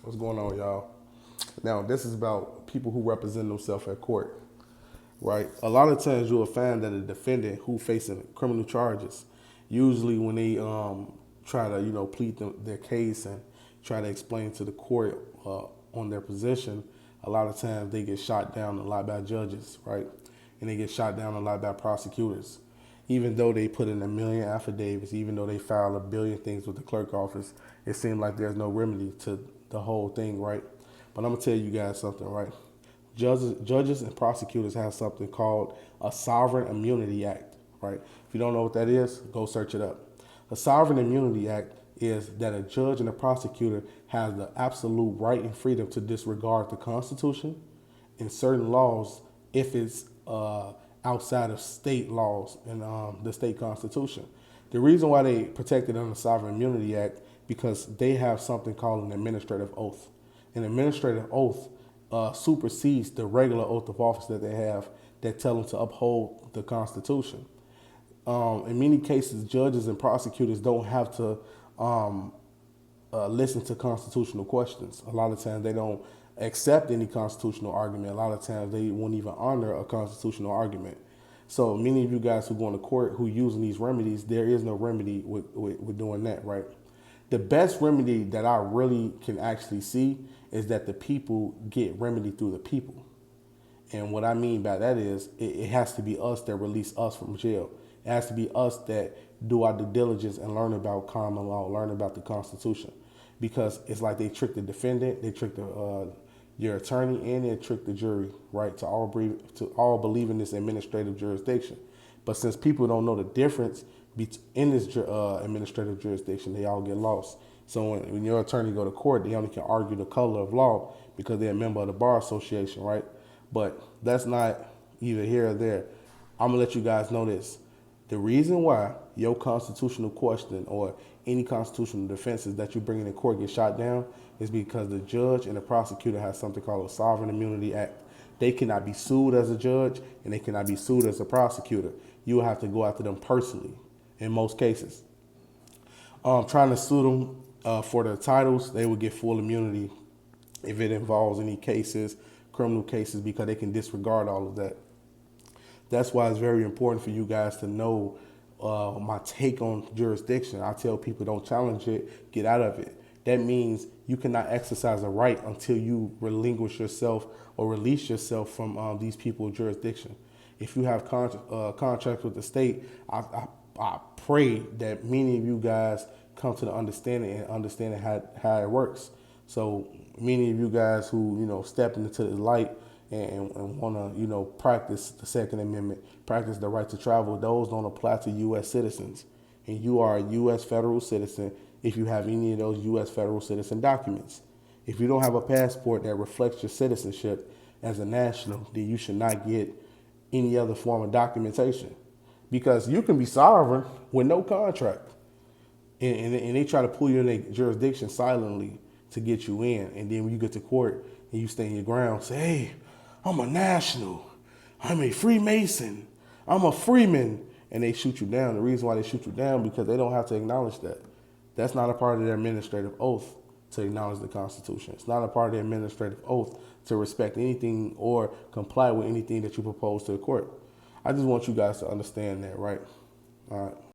What's going on, y'all? Now, this is about people who represent themselves at court, right? A lot of times you'll find that a defendant who facing criminal charges, usually when they try to, plead their case and try to explain to the court on their position, a lot of times they get shot down a lot by judges, right? And they get shot down a lot by prosecutors. Even though they put in a million affidavits, even though they file a billion things with the clerk office, it seems like there's no remedy to the whole thing, right? But I'm gonna tell you guys something, right? Judges and prosecutors have something called a Sovereign Immunity Act, right? If you don't know what that is, go search it up. The Sovereign Immunity Act is that a judge and a prosecutor has the absolute right and freedom to disregard the Constitution and certain laws if it's outside of state laws and the state constitution. The reason why they protect it under the Sovereign Immunity Act because they have something called an administrative oath. An administrative oath supersedes the regular oath of office that they have that tell them to uphold the Constitution. In many cases, judges and prosecutors don't have to listen to constitutional questions. A lot of times they don't accept any constitutional argument. A lot of times they won't even honor a constitutional argument. So many of you guys who go into court who using these remedies, there is no remedy with doing that, right? The best remedy that I really can actually see is that the people get remedy through the people. And what I mean by that is it has to be us that release us from jail. It has to be us that do our due diligence and learn about common law, learn about the Constitution. Because it's like they trick the defendant, they trick your attorney, and they trick the jury, right, to all believe in this administrative jurisdiction. But since people don't know the difference in this administrative jurisdiction, they all get lost. So when your attorney go to court, they only can argue the color of law because they're a member of the Bar Association, right? But that's not either here or there. I'm going to let you guys know this. The reason why your constitutional question or any constitutional defenses that you bring in court get shot down is because the judge and the prosecutor has something called a Sovereign Immunity Act. They cannot be sued as a judge and they cannot be sued as a prosecutor. You will have to go after them personally in most cases. Trying to sue them for their titles, they would get full immunity if it involves any cases, criminal cases, because they can disregard all of that. That's why it's very important for you guys to know my take on jurisdiction. I tell people don't challenge it, get out of it. That means you cannot exercise a right until you relinquish yourself or release yourself from these people's jurisdiction. If you have contracts with the state, I pray that many of you guys come to the understanding and understanding how it works. So many of you guys who step into the light and want to practice the Second Amendment, practice the right to travel, those don't apply to U.S. citizens. And you are a U.S. federal citizen if you have any of those U.S. federal citizen documents. If you don't have a passport that reflects your citizenship as a national, then you should not get any other form of documentation. Because you can be sovereign with no contract. And they try to pull you in their jurisdiction silently to get you in. And then when you get to court and you stand your ground, say, hey, I'm a national. I'm a Freemason. I'm a freeman. And they shoot you down. The reason why they shoot you down because they don't have to acknowledge that. That's not a part of their administrative oath to acknowledge the Constitution. It's not a part of their administrative oath to respect anything or comply with anything that you propose to the court. I just want you guys to understand that, right? All right.